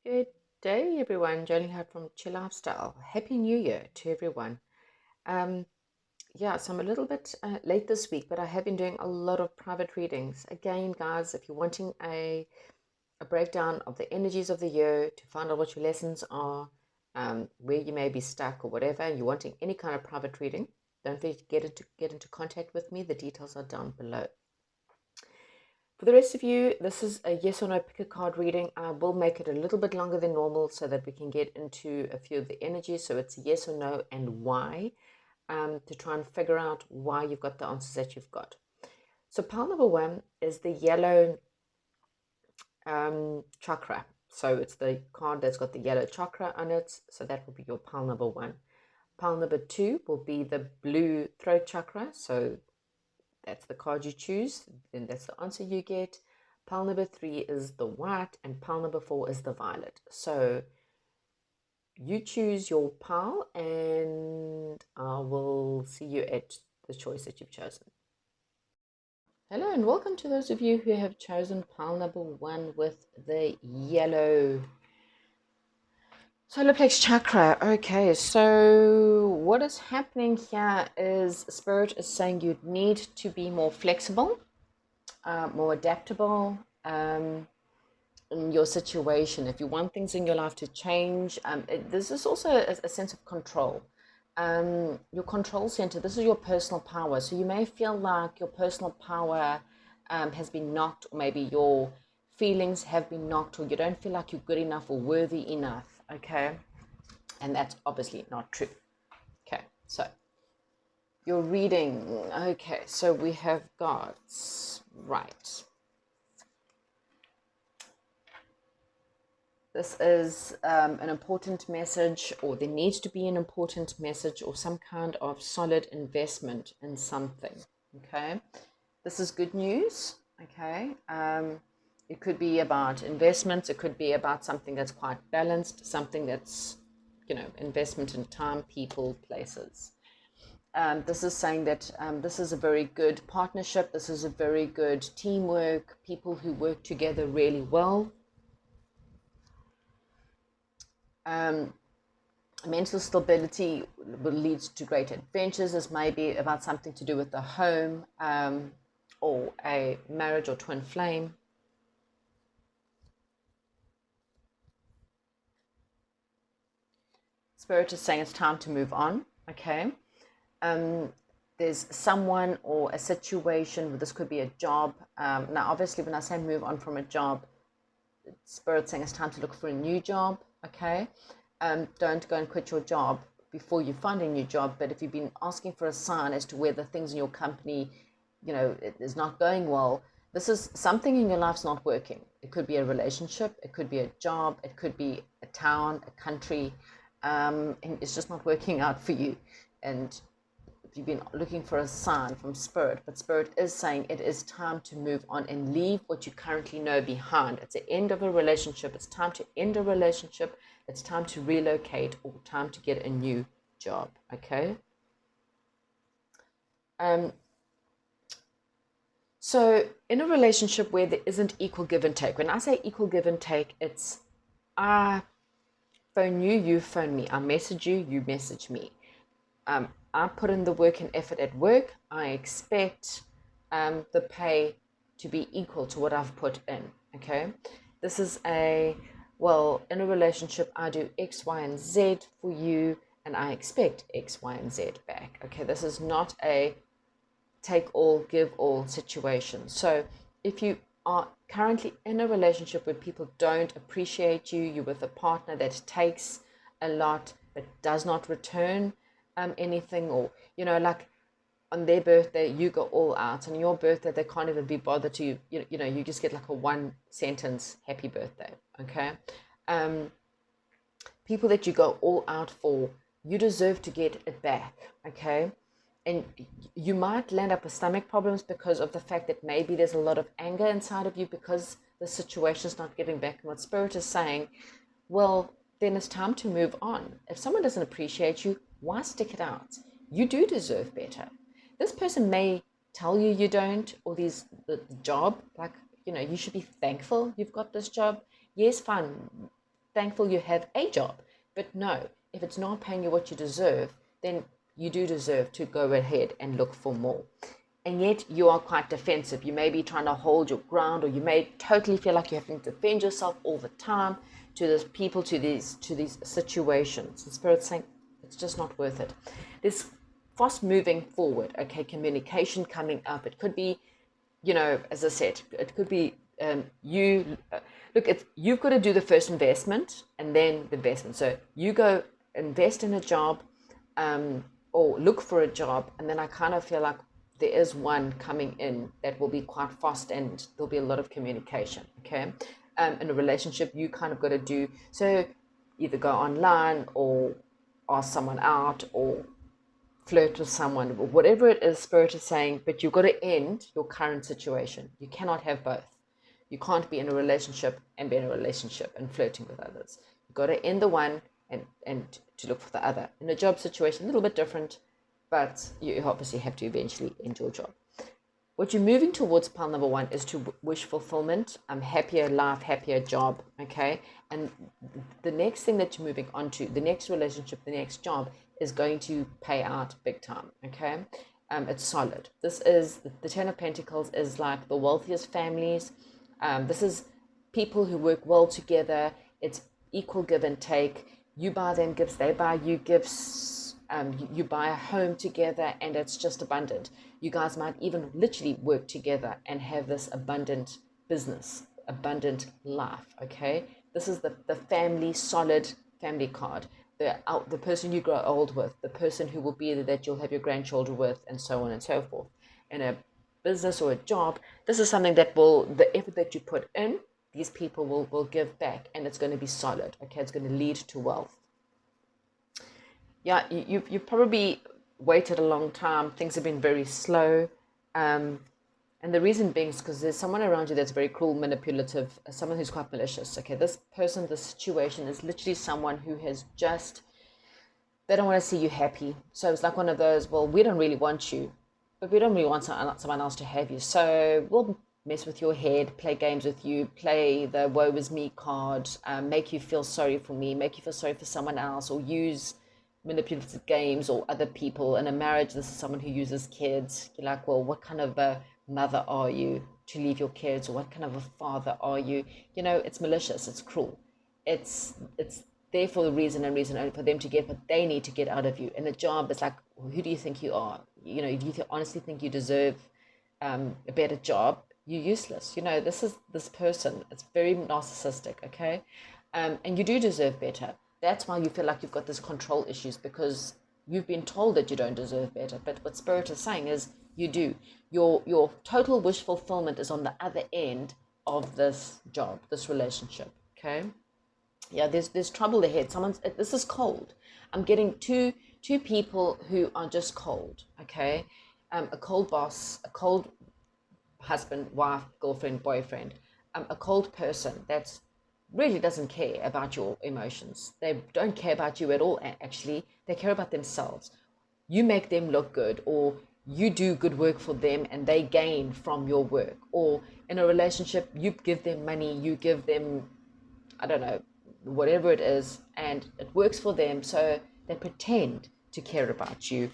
Good day, everyone. Jolene Ann from Chill Lifestyle. Happy New Year to everyone. Um, so I'm a little bit late this week, but I have been doing a lot of private readings. Again, guys, if you're wanting a breakdown of the energies of the year to find out what your lessons are, where you may be stuck or whatever, and you're wanting any kind of private reading, don't forget to get into contact with me. The details are down below. For the rest of you, this is a yes or no pick a card reading. I will make it a little bit longer than normal so that we can get into a few of the energies. So it's yes or no and why, to try and figure out why you've got the answers that you've got. So pile number one is the yellow chakra. So it's the card that's got the yellow chakra on it. So that will be your pile number one. Pile number two will be the blue throat chakra. So that's the card you choose, then that's the answer you get. Pile number three is the white, and pile number four is the violet. So you choose your pile, and I will see you at the choice that you've chosen. Hello, and welcome to those of you who have chosen pile number one with the yellow solar plex chakra. Okay, so what is happening here is Spirit is saying you need to be more flexible, more adaptable in your situation. If you want things in your life to change, this is also a sense of control. Your control center, this is your personal power. So you may feel like your personal power has been knocked, or maybe your feelings have been knocked, or you don't feel like you're good enough or worthy enough. Okay, and that's obviously not true. Okay, so your reading. Okay, so we have got right. This is an important message, or there needs to be an important message, or some kind of solid investment in something. Okay, this is good news. Okay, it could be about investments, it could be about something that's quite balanced, something that's, investment in time, people, places. This is saying that this is a very good partnership, this is a very good teamwork, people who work together really well. Mental stability will lead to great adventures. This may be about something to do with the home, or a marriage or twin flame. Spirit is saying it's time to move on. Okay. There's someone or a situation, this could be a job. Now, obviously, when I say move on from a job, Spirit saying it's time to look for a new job. Okay. Don't go and quit your job before you find a new job. But if you've been asking for a sign as to whether things in your company, it is not going well, this is something in your life's not working. It could be a relationship, it could be a job, it could be a town, a country, and it's just not working out for you. And you've been looking for a sign from Spirit, but Spirit is saying it is time to move on and leave what you currently know behind. It's the end of a relationship. It's time to end a relationship. It's time to relocate, or time to get a new job. Okay. So in a relationship where there isn't equal give and take, when I say equal give and take, it's I phone you, you phone me. I message you, you message me. I put in the work and effort at work. I expect the pay to be equal to what I've put in. Okay. This is in a relationship, I do X, Y, and Z for you, and I expect X, Y, and Z back. Okay. This is not a take all, give all situation. So if you are currently in a relationship where people don't appreciate you, you're with a partner that takes a lot but does not return anything, or like on their birthday you go all out, and your birthday they can't even be bothered to you just get like a one sentence happy birthday. Okay. People that you go all out for, you deserve to get it back. Okay. And you might land up with stomach problems because of the fact that maybe there's a lot of anger inside of you because the situation is not giving back. And what Spirit is saying, well, then it's time to move on. If someone doesn't appreciate you, why stick it out? You do deserve better. This person may tell you you don't, or the job, like, you should be thankful you've got this job. Yes, fine. thankful you have a job. But no, if it's not paying you what you deserve, then you do deserve to go ahead and look for more. And yet you are quite defensive. You may be trying to hold your ground, or you may totally feel like you have to defend yourself all the time to these people, to these situations. The Spirit's saying it's just not worth it. There's fast moving forward, okay, communication coming up. It could be, as I said, it could be you've got to do the first investment and then the investment. So you go invest in a job, or look for a job, and then I kind of feel like there is one coming in that will be quite fast, and there'll be a lot of communication, okay? In a relationship, you kind of got to do, so either go online or ask someone out or flirt with someone, or whatever it is Spirit is saying, but you've got to end your current situation. You cannot have both. You can't be in a relationship and be in a relationship and flirting with others. You've got to end the one and to look for the other. In a job situation, a little bit different, but you obviously have to eventually end your job. What you're moving towards, pile number one, is to wish fulfillment, happier life, happier job, okay? And the next thing that you're moving on to, the next relationship, the next job, is going to pay out big time, okay? It's solid. This is, the Ten of Pentacles is like the wealthiest families. This is people who work well together. It's equal give and take. You buy them gifts, they buy you gifts. You buy a home together, and it's just abundant. You guys might even literally work together and have this abundant business, abundant life, okay? This is the family, solid family card. The person you grow old with, the person who will be there that you'll have your grandchildren with, and so on and so forth. In a business or a job, this is something that the effort that you put in, these people will give back, and it's going to be solid, okay? It's going to lead to wealth. Yeah, you probably waited a long time. Things have been very slow. And the reason being is because there's someone around you that's very cruel, manipulative, someone who's quite malicious. Okay, this person, this situation is literally someone who has just, they don't want to see you happy. So it's like one of those, well, we don't really want you, but we don't really want someone else to have you. So we'll mess with your head, play games with you, play the woe is me card, make you feel sorry for me, make you feel sorry for someone else, or use manipulative games or other people. In a marriage, this is someone who uses kids. You're like, well, what kind of a mother are you to leave your kids, or what kind of a father are you? It's malicious, it's cruel, it's there for the reason only for them to get what they need to get out of you. And the job is like, who do you think you are? Do you honestly think you deserve a better job? You're useless. This person, it's very narcissistic, okay? And you do deserve better. That's why you feel like you've got this control issues, because you've been told that you don't deserve better. But what Spirit is saying is you do. Your total wish fulfillment is on the other end of this job, this relationship, okay? Yeah, there's trouble ahead. This is cold. I'm getting two people who are just cold, okay? A cold boss, a cold husband, wife, girlfriend, boyfriend, a cold person that's really doesn't care about your emotions. They don't care about you at all, actually. They care about themselves. You make them look good, or you do good work for them and they gain from your work. Or in a relationship, you give them money, you give them, I don't know, whatever it is, and it works for them, so they pretend to care about you,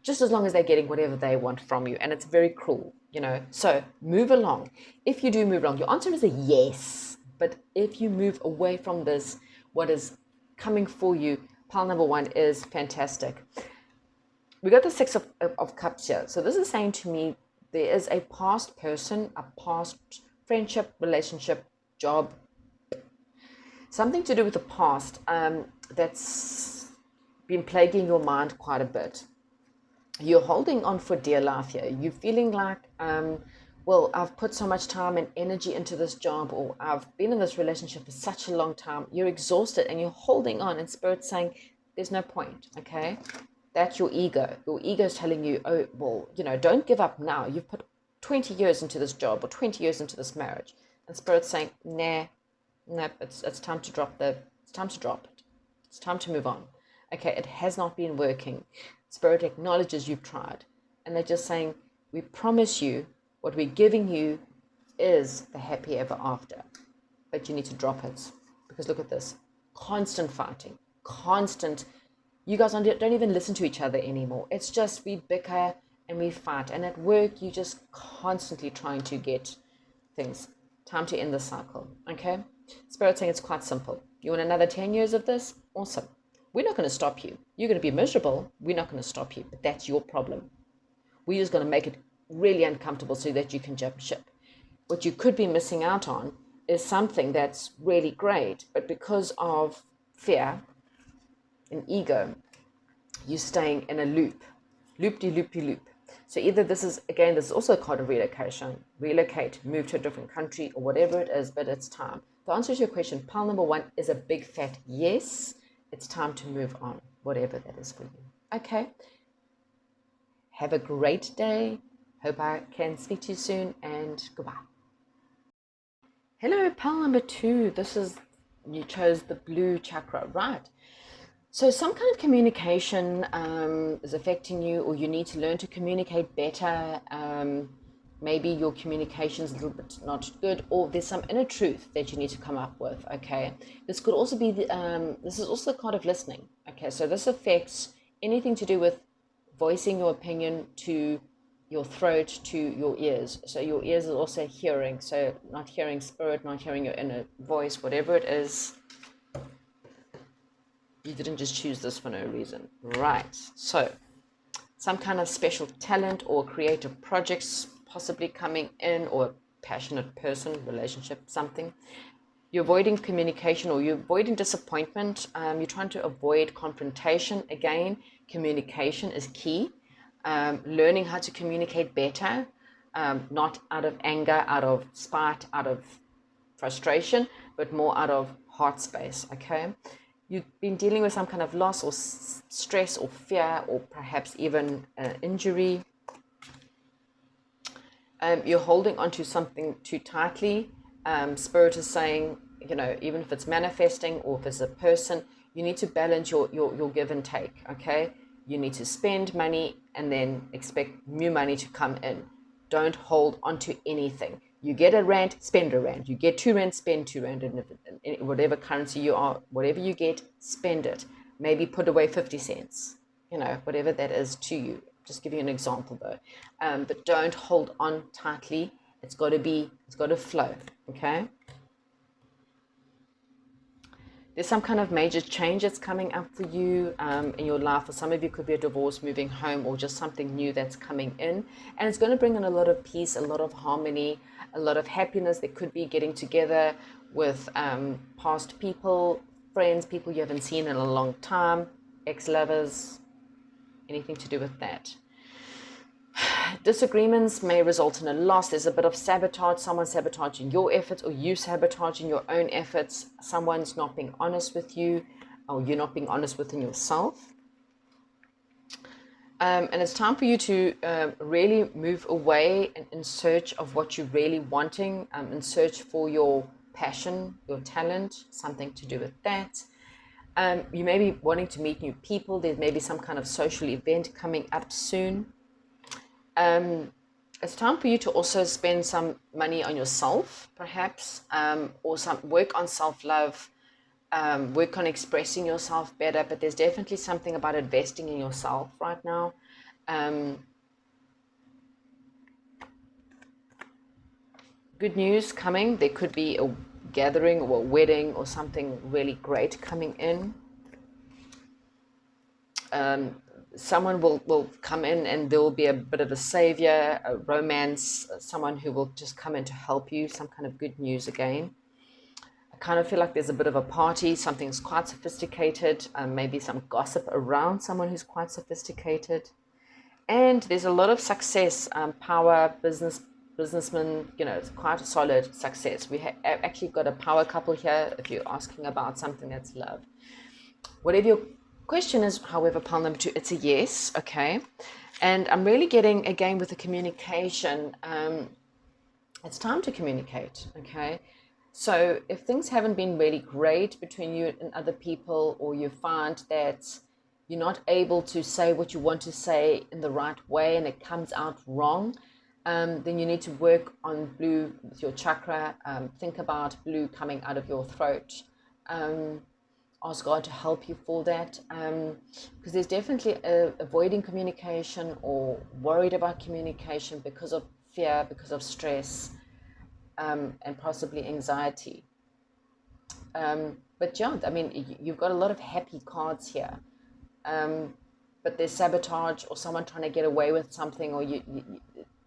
just as long as they're getting whatever they want from you. And it's very cruel, So move along. If you do move along, your answer is a yes. But if you move away from this, what is coming for you, pile number one is fantastic. We got the Six of Cups here. So this is saying to me, there is a past person, a past friendship, relationship, job, something to do with the past that's been plaguing your mind quite a bit. You're holding on for dear life here. You're feeling like, well, I've put so much time and energy into this job, or I've been in this relationship for such a long time. You're exhausted and you're holding on, and Spirit's saying there's no point, okay? That's your ego. Your ego is telling you, oh, well, don't give up now. You've put 20 years into this job or 20 years into this marriage. And Spirit's saying, nah, it's time to drop it's time to drop it. It's time to move on. Okay, it has not been working. Spirit acknowledges you've tried. And they're just saying, we promise you, what we're giving you is the happy ever after. But you need to drop it, Because look at this, constant fighting, constant. You guys don't even listen to each other anymore. It's just we bicker and we fight. And at work, you're just constantly trying to get things. Time to end the cycle, okay? Spirit saying it's quite simple. You want another 10 years of this? Awesome. We're not going to stop you. You're going to be miserable. We're not going to stop you, but that's your problem. We're just going to make it really uncomfortable so that you can jump ship. What you could be missing out on is something that's really great, but because of fear and ego, you're staying in a loop, loop-de-loop-de-loop. So either this is also a card of relocation, relocate, move to a different country or whatever it is, but it's time. The answer to your question, pile number 1 is a big fat yes. It's time to move on, whatever that is for you. Okay. Have a great day. Hope I can speak to you soon, and goodbye. Hello, pile number 2. You chose the blue chakra, right? So some kind of communication is affecting you, or you need to learn to communicate better. Maybe your communication is a little bit not good, or there's some inner truth that you need to come up with, okay? This could also be, this is also a kind of listening, okay? So this affects anything to do with voicing your opinion to your throat, to your ears. So your ears are also hearing, so not hearing spirit, not hearing your inner voice, whatever it is. You didn't just choose this for no reason. Right. So some kind of special talent or creative projects possibly coming in, or a passionate person, relationship, something. You're avoiding communication, or you're avoiding disappointment. You're trying to avoid confrontation. Again, communication is key. Learning how to communicate better, not out of anger, out of spite, out of frustration, but more out of heart space, okay? You've been dealing with some kind of loss or stress or fear, or perhaps even injury. You're holding on to something too tightly. Spirit is saying, even if it's manifesting or if it's a person, you need to balance your give and take, okay? You need to spend money and then expect new money to come in. Don't hold on to anything. You get a rand, spend a rand. You get 2 rand, spend 2 rand. And in whatever currency you are, whatever you get, spend it. Maybe put away 50 cents, whatever that is to you. Just give you an example though. But don't hold on tightly. It's got to flow, okay? There's some kind of major change that's coming up for you in your life. For some of you, could be a divorce, moving home, or just something new that's coming in. And it's going to bring in a lot of peace, a lot of harmony, a lot of happiness. There could be getting together with past people, friends, people you haven't seen in a long time, ex-lovers, anything to do with that. Disagreements may result in a loss. There's a bit of sabotage, someone sabotaging your efforts, or you sabotaging your own efforts. Someone's not being honest with you, or you're not being honest within yourself. And it's time for you to really move away and in search of what you're really wanting, in search for your passion, your talent, something to do with that. You may be wanting to meet new people. There may be some kind of social event coming up soon. It's time for you to also spend some money on yourself, perhaps, or some work on self-love, work on expressing yourself better. But there's definitely something about investing in yourself right now. Good news coming. There could be a gathering or a wedding or something really great coming in. Someone will come in and there will be a bit of a savior, a romance, someone who will just come in to help you, some kind of good news again. I kind of feel like there's a bit of a party, something's quite sophisticated, maybe some gossip around someone who's quite sophisticated. And there's a lot of success, power, businessmen, it's quite a solid success. We have actually got a power couple here if you're asking about something that's love. Whatever your question is, however, pile number 2, it's a yes, okay? And I'm really getting, again, with the communication, it's time to communicate, okay? So if things haven't been really great between you and other people, or you find that you're not able to say what you want to say in the right way and it comes out wrong, then you need to work on blue with your chakra. Think about blue coming out of your throat. Ask God to help you for that, because there's definitely avoiding communication or worried about communication because of fear, because of stress, and possibly anxiety. But yeah, I mean, you've got a lot of happy cards here, but there's sabotage or someone trying to get away with something, or you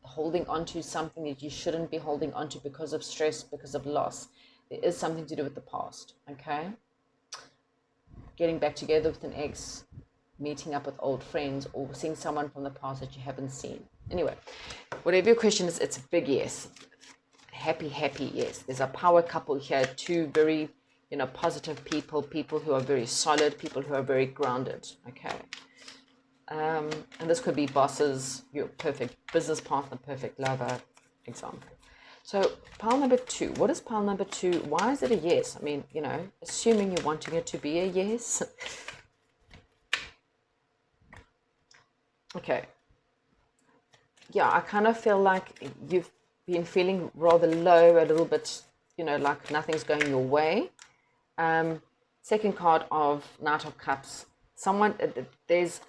holding on to something that you shouldn't be holding on to because of stress, because of loss. There is something to do with the past, okay? Getting back together with an ex, meeting up with old friends, or seeing someone from the past that you haven't seen. Anyway, whatever your question is, it's a big yes. Happy yes. There's a power couple here, two very, positive people who are very solid, people who are very grounded, okay? And this could be bosses, your perfect business partner, perfect lover, example. So pile number 2, what is pile number 2? Why is it a yes? I mean, assuming you're wanting it to be a yes. Okay. Yeah, I kind of feel like you've been feeling rather low, a little bit, like nothing's going your way. Second card of Knight of Cups. This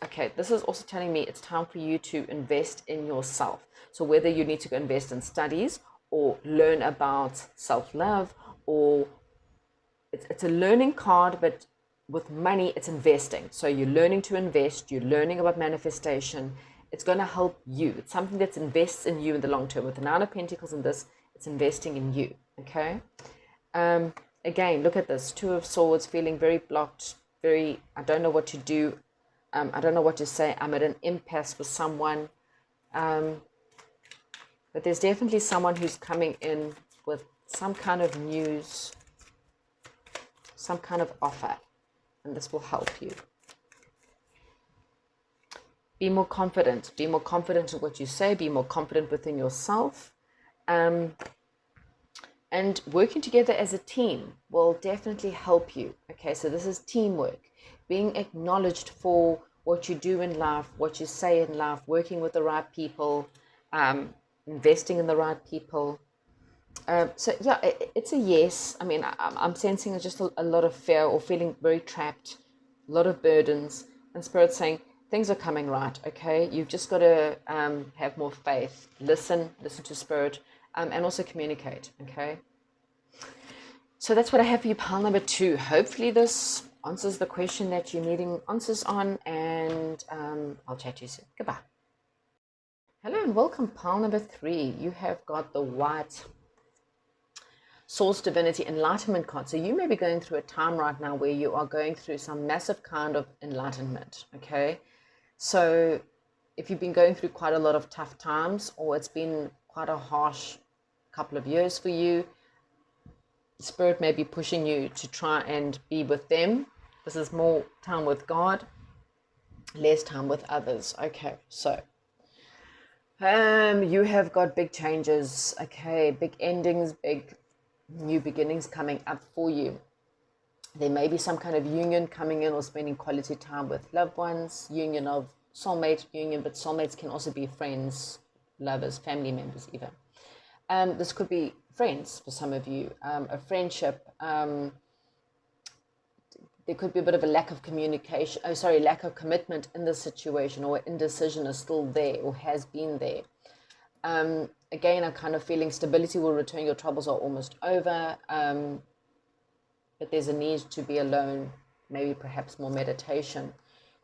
is also telling me it's time for you to invest in yourself. So whether you need to go invest in studies or learn about self-love, or it's a learning card, but with money, it's investing. So you're learning to invest, you're learning about manifestation. It's going to help you. It's something that invests in you in the long term. With the Nine of Pentacles in this, it's investing in you, okay? Again, look at this. Two of Swords, feeling very blocked, I don't know what to do. I don't know what to say. I'm at an impasse with someone. But there's definitely someone who's coming in with some kind of news, some kind of offer, and this will help you. Be more confident. Be more confident in what you say. Be more confident within yourself. And working together as a team will definitely help you. Okay, so this is teamwork. Being acknowledged for what you do in life, what you say in life, working with the right people, investing in the right people. So yeah, it's a yes. I mean, I'm sensing just a lot of fear or feeling very trapped, a lot of burdens, and Spirit saying things are coming right. Okay, you've just got to have more faith. Listen to Spirit, and also communicate. Okay. So that's what I have for you, pile number 2. Hopefully this answers the question that you're needing answers on, and I'll chat to you soon. Goodbye. Hello and welcome, pile number 3. You have got the white Source Divinity Enlightenment card. So you may be going through a time right now where you are going through some massive kind of enlightenment, okay? So if you've been going through quite a lot of tough times, or it's been quite a harsh couple of years for you, Spirit may be pushing you to try and be with them. This is more time with God, less time with others. Okay, so you have got big changes, okay, big endings, big new beginnings coming up for you. There may be some kind of union coming in, or spending quality time with loved ones, union of soulmate union, but soulmates can also be friends, lovers, family members even. This could be friends for some of you, a friendship. There could be a bit of a lack of communication, lack of commitment in the situation, or indecision is still there or has been there. Again, I'm kind of feeling stability will return, your troubles are almost over, but there's a need to be alone, maybe perhaps more meditation.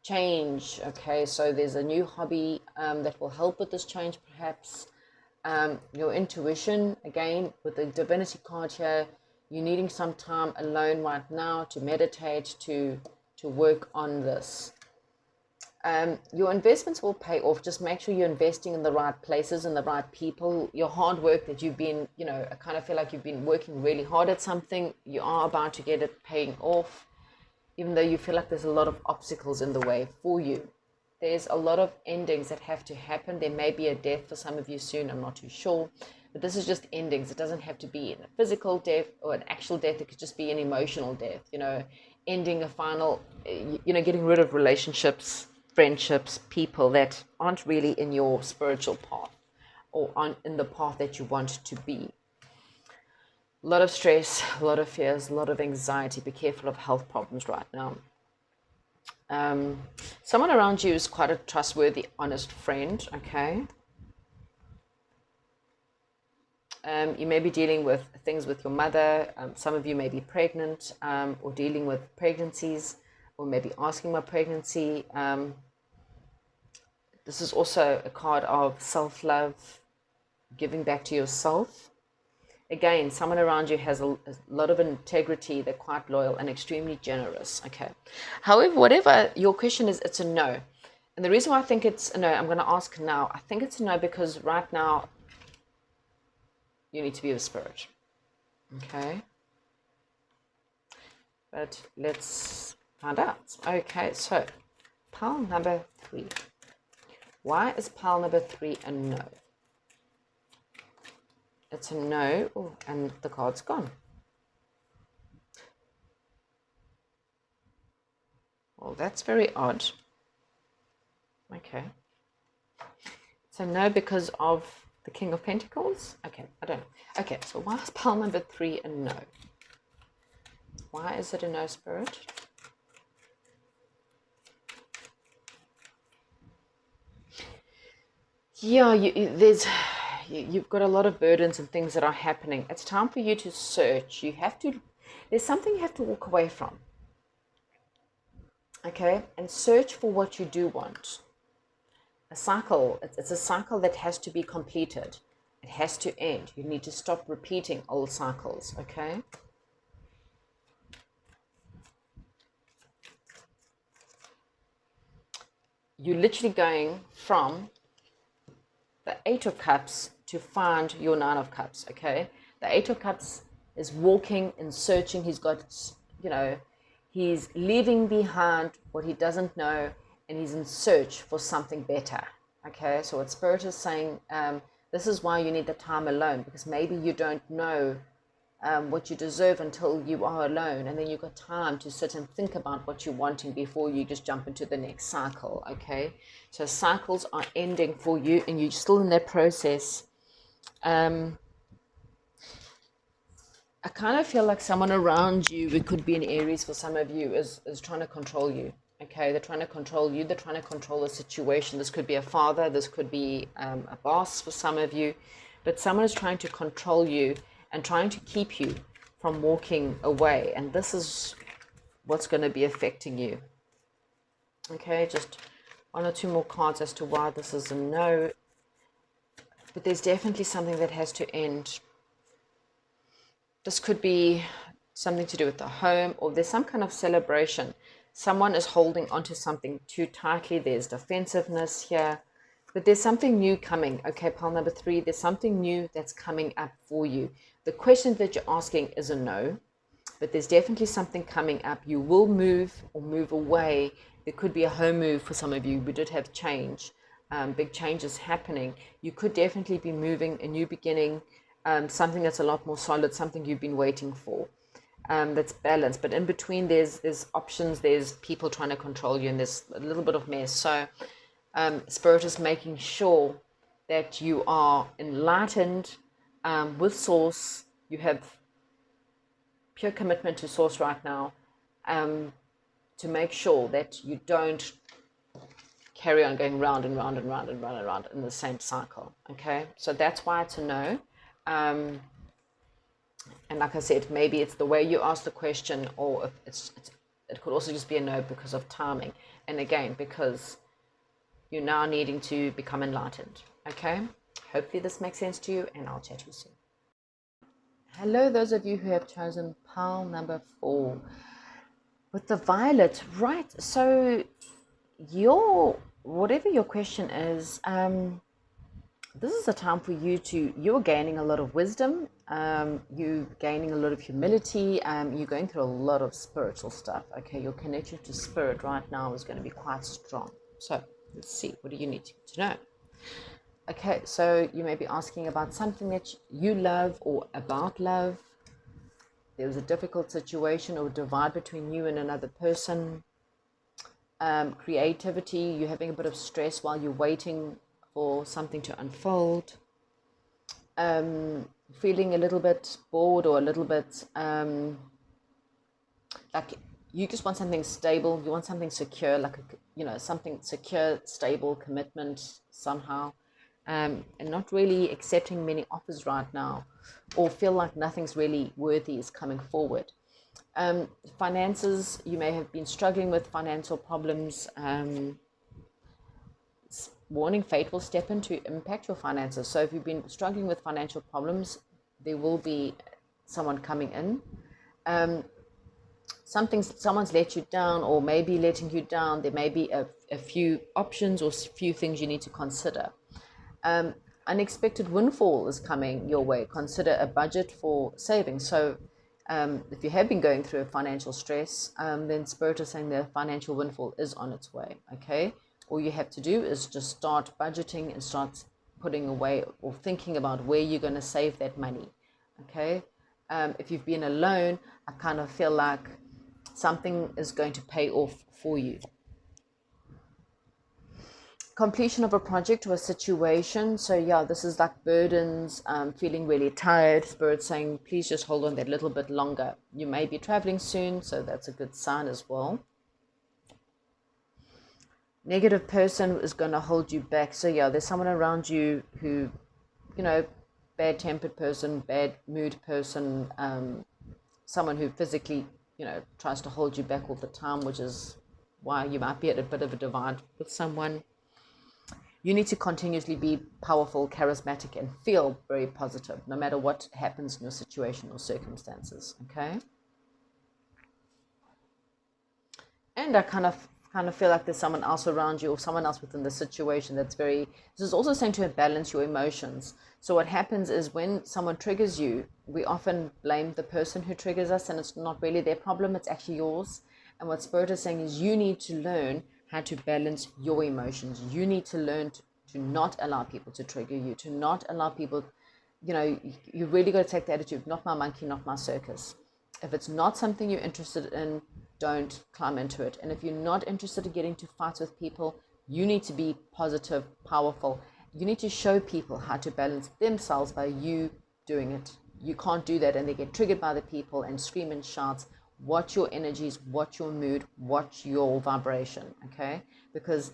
Change, okay, so there's a new hobby that will help with this change perhaps. Your intuition, again, with the Divinity card here, you're needing some time alone right now to meditate, to work on this. Your investments will pay off. Just make sure you're investing in the right places and the right people. Your hard work that you've been, I kind of feel like you've been working really hard at something, you are about to get it paying off, even though you feel like there's a lot of obstacles in the way for you. There's a lot of endings that have to happen. There may be a death for some of you soon, I'm not too sure. But this is just endings. It doesn't have to be a physical death or an actual death. It could just be an emotional death, ending a final, getting rid of relationships, friendships, people that aren't really in your spiritual path or in the path that you want to be. A lot of stress, a lot of fears, a lot of anxiety. Be careful of health problems right now. Someone around you is quite a trustworthy, honest friend, okay? You may be dealing with things with your mother. Some of you may be pregnant or dealing with pregnancies, or maybe asking about pregnancy. This is also a card of self-love, giving back to yourself. Again, someone around you has a lot of integrity. They're quite loyal and extremely generous. Okay. However, whatever your question is, it's a no. And the reason why I think it's a no, I'm going to ask now. I think it's a no because right now you need to be with spirit. Okay. But let's find out. Okay, so pile number 3. Why is pile number 3 a no? It's a no. Oh, and the card's gone. Well, that's very odd. Okay. It's a no because of the King of Pentacles? Okay, I don't know. Okay, so why is pile number 3 a no? Why is it a no, spirit? Yeah, you've got a lot of burdens and things that are happening. It's time for you to search. There's something you have to walk away from. Okay, and search for what you do want. A cycle, it's a cycle that has to be completed. It has to end. You need to stop repeating old cycles, okay? You're literally going from the 8 of Cups to find your 9 of Cups, okay? The 8 of Cups is walking and searching. He's got, he's leaving behind what he doesn't know, and he's in search for something better, okay? So what Spirit is saying, this is why you need the time alone, because maybe you don't know what you deserve until you are alone, and then you've got time to sit and think about what you're wanting before you just jump into the next cycle, okay? So cycles are ending for you, and you're still in that process. I kind of feel like someone around you, it could be in Aries for some of you, is trying to control you, okay? They're trying to control you. They're trying to control the situation. This could be a father. This could be a boss for some of you. But someone is trying to control you and trying to keep you from walking away. And this is what's going to be affecting you. Okay, just 1 or 2 more cards as to why this is a no. But there's definitely something that has to end. This could be something to do with the home, or there's some kind of celebration. Someone is holding onto something too tightly. There's defensiveness here. But there's something new coming. Okay, pile number 3, there's something new that's coming up for you. The question that you're asking is a no, but there's definitely something coming up. You will move or move away. There could be a home move for some of you. We did have change, big changes happening. You could definitely be moving, a new beginning, something that's a lot more solid, something you've been waiting for. That's balanced, but in between there's options, there's people trying to control you, and there's a little bit of mess. So Spirit is making sure that you are enlightened with Source. You have pure commitment to Source right now, to make sure that you don't carry on going round and round and round and round and round in the same cycle. Okay, so that's why it's a no. And like I said, maybe it's the way you ask the question, or it could also just be a no because of timing. And again, because you're now needing to become enlightened. Okay? Hopefully this makes sense to you, and I'll chat to you soon. Hello, those of you who have chosen pile number 4. With the violet, right? So whatever your question is, this is a time for you're gaining a lot of wisdom, you're gaining a lot of humility, you're going through a lot of spiritual stuff, okay? Your connection to spirit right now is going to be quite strong. So let's see, what do you need to know? Okay, so you may be asking about something that you love or about love. There was a difficult situation or divide between you and another person. Creativity, you're having a bit of stress while you're waiting for something to unfold. feeling a little bit bored or a little bit like you just want something stable, you want something secure, like something secure, stable commitment somehow, and not really accepting many offers right now, or feel like nothing's really worthy is coming forward. Finances, you may have been struggling with financial problems. Warning, fate will step in to impact your finances. So if you've been struggling with financial problems, there will be someone coming in. Someone's let you down, or maybe letting you down. There may be a few options or few things you need to consider. Unexpected windfall is coming your way. Consider a budget for savings. So if you have been going through a financial stress, then Spirit is saying the financial windfall is on its way. Okay, all you have to do is just start budgeting and start putting away or thinking about where you're going to save that money. Okay, if you've been alone, I kind of feel like something is going to pay off for you. Completion of a project or a situation. So yeah, this is like burdens, feeling really tired. Spirit saying, please just hold on that little bit longer. You may be traveling soon, so that's a good sign as well. Negative person is going to hold you back. So yeah, there's someone around you who, bad-tempered person, bad mood person, someone who physically, tries to hold you back all the time, which is why you might be at a bit of a divide with someone. You need to continuously be powerful, charismatic, and feel very positive, no matter what happens in your situation or circumstances, okay? And I kind of feel like there's someone else around you or someone else within the situation this is also saying to balance your emotions. So what happens is when someone triggers you, we often blame the person who triggers us, and it's not really their problem, it's actually yours. And what Spirit is saying is you need to learn how to balance your emotions. You need to learn to not allow people to trigger you, to not allow people, you really got to take the attitude, not my monkey, not my circus. If it's not something you're interested in, don't climb into it. And if you're not interested in getting to fights with people, you need to be positive, powerful. You need to show people how to balance themselves by you doing it. You can't do that and they get triggered by the people and scream and shout. Watch your energies, watch your mood, watch your vibration, okay? Because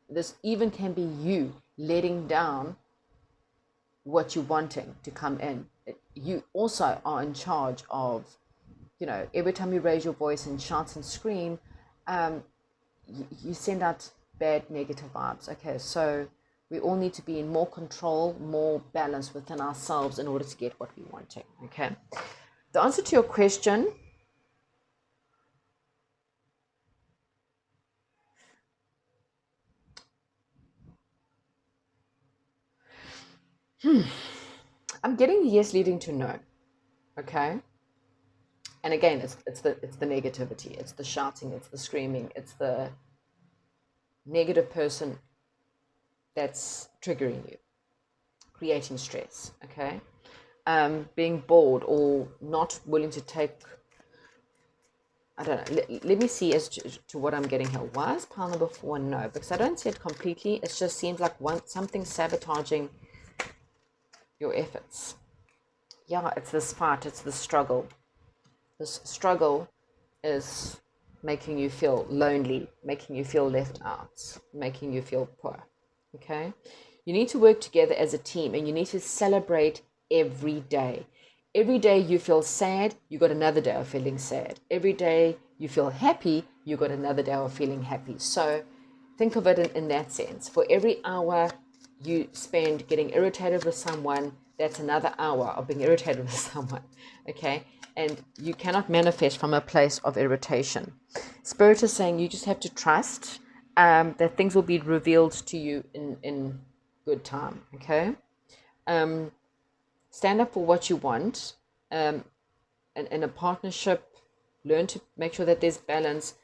this even can be you letting down what you're wanting to come in. You also are in charge of, every time you raise your voice and shout and scream, you send out bad, negative vibes. Okay, so we all need to be in more control, more balance within ourselves in order to get what we're wanting. Okay, the answer to your question, I'm getting yes leading to no. Okay, and again, it's the negativity, it's the shouting, it's the screaming, it's the negative person that's triggering you, creating stress. Okay, being bored or not willing to take, I don't know, let me see as to what I'm getting here. Why is pile number 4 no? Because I don't see it completely. It just seems like something sabotaging your efforts. Yeah, it's this fight, it's this struggle. This struggle is making you feel lonely, making you feel left out, making you feel poor. Okay? You need to work together as a team, and you need to celebrate every day. Every day you feel sad, you got another day of feeling sad. Every day you feel happy, you got another day of feeling happy. So think of it in that sense. For every hour you spend getting irritated with someone, that's another hour of being irritated with someone. Okay? And you cannot manifest from a place of irritation. Spirit is saying you just have to trust that things will be revealed to you in good time. Okay? Stand up for what you want. In a partnership, learn to make sure that there's balanced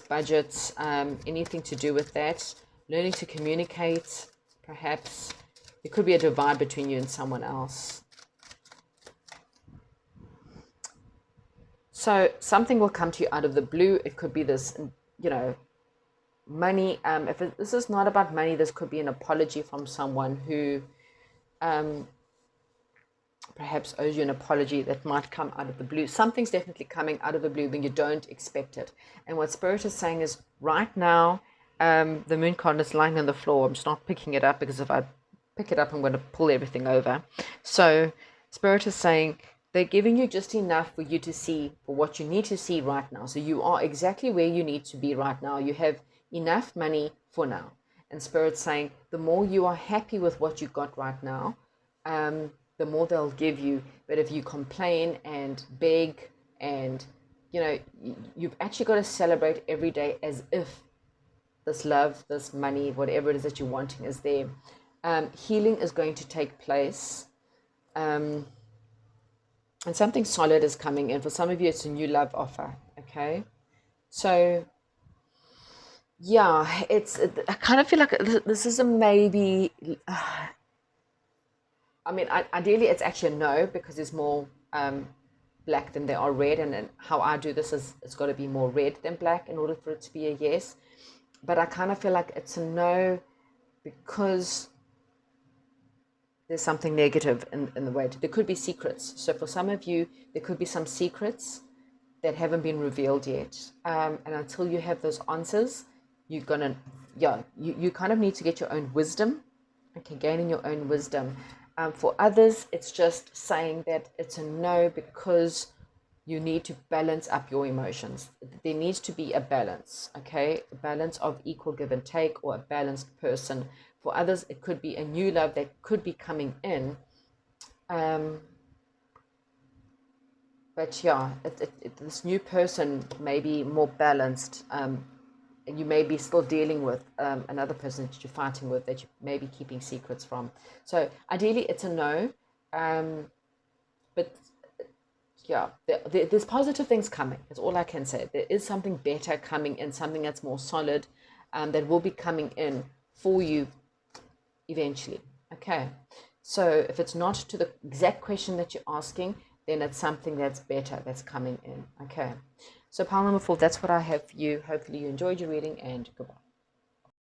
budgets, anything to do with that. Learning to communicate, perhaps. It could be a divide between you and someone else. So something will come to you out of the blue. It could be this, money. This is not about money, this could be an apology from someone who perhaps owes you an apology that might come out of the blue. Something's definitely coming out of the blue when you don't expect it. And what Spirit is saying is right now, the moon card is lying on the floor. I'm just not picking it up because if I pick it up, I'm going to pull everything over. So Spirit is saying they're giving you just enough for you to see for what you need to see right now. So you are exactly where you need to be right now. You have enough money for now. And Spirit's saying the more you are happy with what you got right now, the more they'll give you. But if you complain and beg and, you've actually got to celebrate every day as if this love, this money, whatever it is that you're wanting is there. Healing is going to take place. And something solid is coming in. For some of you, it's a new love offer. Okay. So, yeah, I kind of feel like this is a maybe. Ideally, it's actually a no because there's more black than there are red. And how I do this is it's got to be more red than black in order for it to be a yes. But I kind of feel like it's a no because there's something negative in the way. There could be secrets. So for some of you, there could be some secrets that haven't been revealed yet. And until you have those answers, you're going to, you kind of need to get your own wisdom. Okay, gaining your own wisdom. For others, it's just saying that it's a no because you need to balance up your emotions. There needs to be a balance, okay? A balance of equal give and take or a balanced person. For others, it could be a new love that could be coming in. But yeah, this new person may be more balanced. And you may be still dealing with another person that you're fighting with that you may be keeping secrets from. So ideally, it's a no. But yeah, there's positive things coming. That's all I can say. There is something better coming in, something that's more solid, that will be coming in for you eventually. Okay. So if it's not to the exact question that you're asking, then it's something that's better that's coming in. Okay. So pile number 4, that's what I have for you. Hopefully you enjoyed your reading and goodbye.